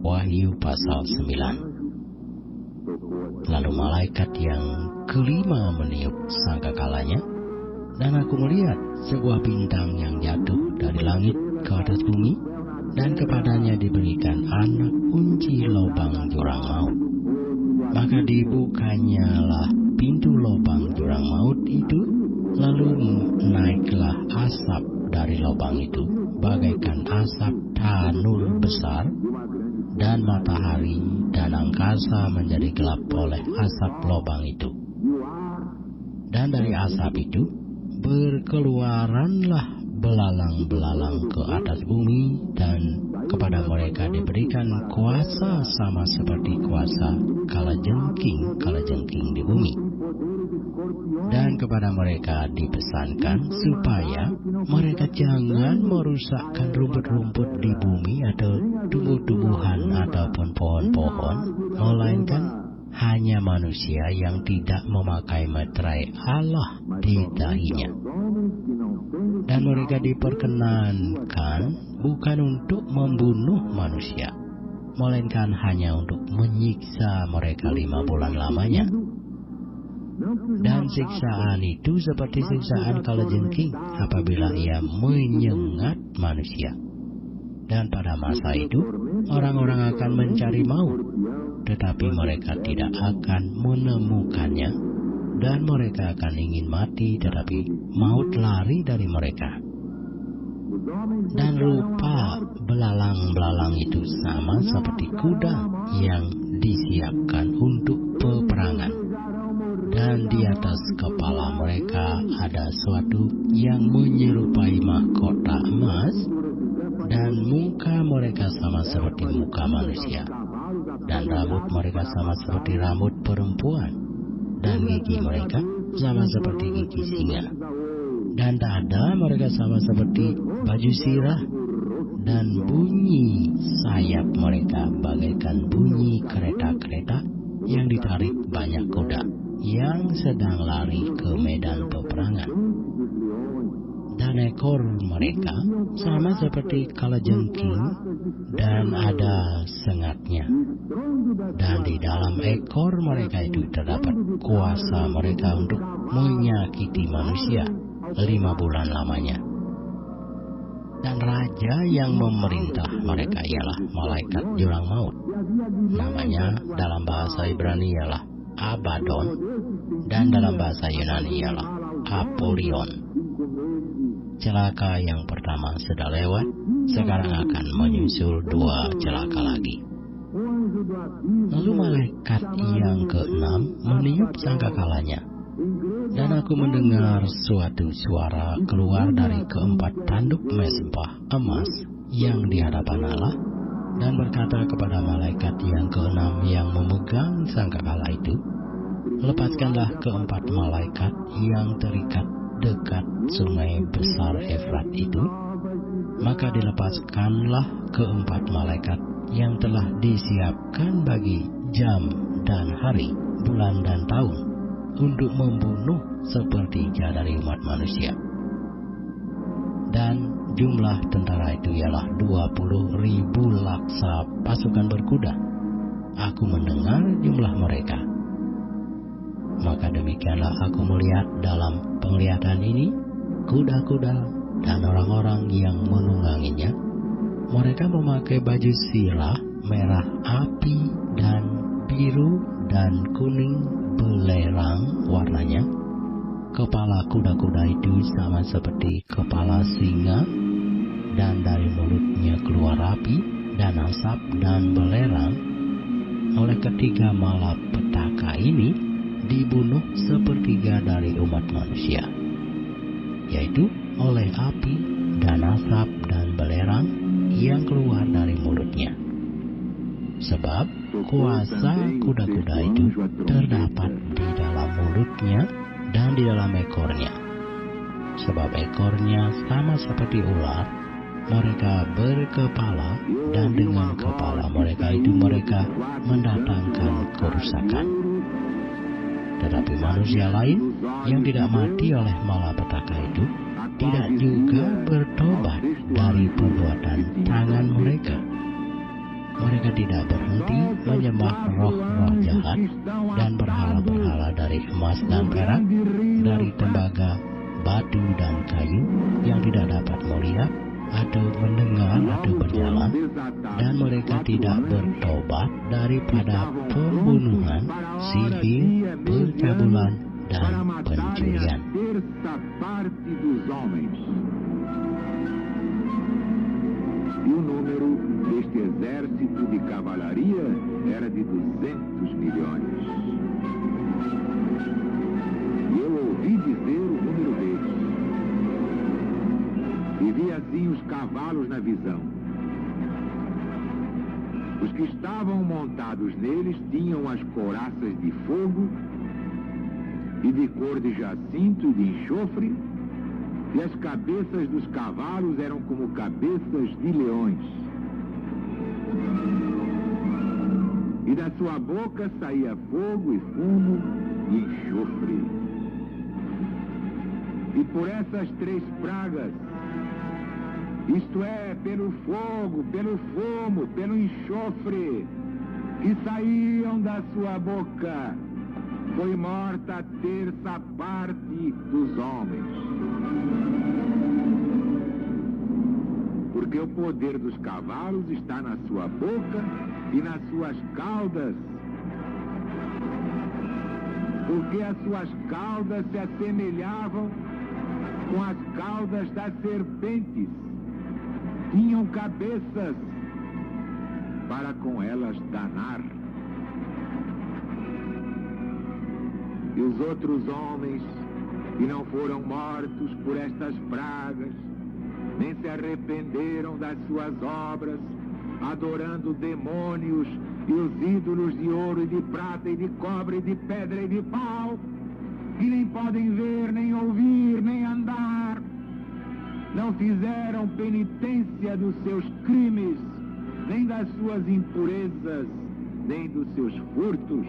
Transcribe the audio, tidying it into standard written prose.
Wahyu pasal 9. Lalu malaikat yang kelima meniup sangkakalanya, dan aku melihat sebuah bintang yang jatuh dari langit ke atas bumi, dan kepadanya diberikan anak kunci lubang jurang maut. Maka dibukanyalah pintu lubang jurang maut itu, lalu naiklah asap dari lubang itu, bagaikan asap tanur besar, dan matahari dan angkasa menjadi gelap oleh asap lubang itu. Dan dari asap itu berkeluaranlah belalang-belalang ke atas bumi, dan kepada mereka diberikan kuasa sama seperti kuasa kalajengking di bumi. Dan kepada mereka dipesankan supaya mereka jangan merusakkan rumput-rumput di bumi atau tumbuh-tumbuhan ataupun pohon-pohon, melainkan hanya manusia yang tidak memakai meterai Allah di dahinya. Dan mereka diperkenankan bukan untuk membunuh manusia, melainkan hanya untuk menyiksa mereka 5 bulan lamanya. Dan siksaan itu seperti siksaan kalajengking apabila ia menyengat manusia. Dan pada masa itu orang-orang akan mencari maut, tetapi mereka tidak akan menemukannya. Dan mereka akan ingin mati, tetapi maut lari dari mereka. Dan rupa belalang-belalang itu sama seperti kuda yang disiapkan untuk peperangan. Dan di atas kepala mereka ada suatu yang menyerupai mahkota emas, dan muka mereka sama seperti muka manusia, dan rambut mereka sama seperti rambut perempuan, dan gigi mereka sama seperti gigi singa, dan dada mereka sama seperti baju sirah, dan bunyi sayap mereka bagaikan bunyi kereta-kereta yang ditarik banyak kuda yang sedang lari ke medan peperangan. Dan ekor mereka sama seperti kalajengking, dan ada sengatnya. Dan di dalam ekor mereka itu terdapat kuasa mereka untuk menyakiti manusia 5 bulan lamanya. Dan raja yang memerintah mereka ialah malaikat jurang maut. Namanya dalam bahasa Ibrani ialah Abaddon, dan dalam bahasa Yunani ialah Apollyon. Celaka yang pertama sudah lewat, sekarang akan menyusul 2 celaka lagi. Lalu malaikat yang ke-6 meniup sangkakalanya, dan aku mendengar suatu suara keluar dari keempat tanduk mezbah emas yang di hadapan Allah, dan berkata kepada malaikat yang ke-6 yang memegang sangkakala itu, lepaskanlah keempat malaikat yang terikat dekat sungai besar Efrat itu. Maka dilepaskanlah keempat malaikat yang telah disiapkan bagi jam dan hari, bulan dan tahun, untuk membunuh sepertiga dari umat manusia. Dan jumlah tentara itu ialah 20.000 laksa pasukan berkuda. Aku mendengar jumlah mereka. Maka demikianlah aku melihat dalam penglihatan ini kuda-kuda dan orang-orang yang menungganginya. Mereka memakai baju sirah merah api dan biru dan kuning belerang warnanya. Kepala kuda-kuda itu sama seperti kepala singa, dan dari mulutnya keluar api dan asap dan belerang. Oleh ketiga malapetaka ini dibunuh sepertiga dari umat manusia, yaitu oleh api dan asap dan belerang yang keluar dari mulutnya. Sebab kuasa kuda-kuda itu terdapat di dalam mulutnya dan di dalam ekornya. Sebab ekornya sama seperti ular, mereka berkepala, dan dengan kepala mereka itu mereka mendatangkan kerusakan. Tetapi manusia lain yang tidak mati oleh malapetaka itu tidak juga bertobat dari perbuatan tangan mereka. Mereka tidak berhenti menyembah roh-roh jahat dan berhala-berhala dari emas dan perak, dari tembaga, batu dan kayu yang tidak dapat melihat atau mendengar atau berjalan, dan mereka tidak bertobat daripada pembunuhan, sihir, pencabulan, dan pencurian. E o número deste exército de cavalaria era de 200 milhões. E eu ouvi dizer o número deles. E vi assim os cavalos na visão. Os que estavam montados neles tinham as couraças de fogo e de cor de jacinto e de enxofre, e as cabeças dos cavalos eram como cabeças de leões. E da sua boca saía fogo e fumo e enxofre. E por essas 3 pragas, isto é, pelo fogo, pelo fumo, pelo enxofre, que saíam da sua boca, foi morta a 1/3 parte dos homens. Porque o poder dos cavalos está na sua boca e nas suas caudas. Porque as suas caudas se assemelhavam com as caudas das serpentes. Tinham cabeças para com elas danar. E os outros homens que não foram mortos por estas pragas, nem se arrependeram das suas obras, adorando demônios e os ídolos de ouro e de prata e de cobre e de pedra e de pau, que nem podem ver, nem ouvir, nem andar, não fizeram penitência dos seus crimes, nem das suas impurezas, nem dos seus furtos.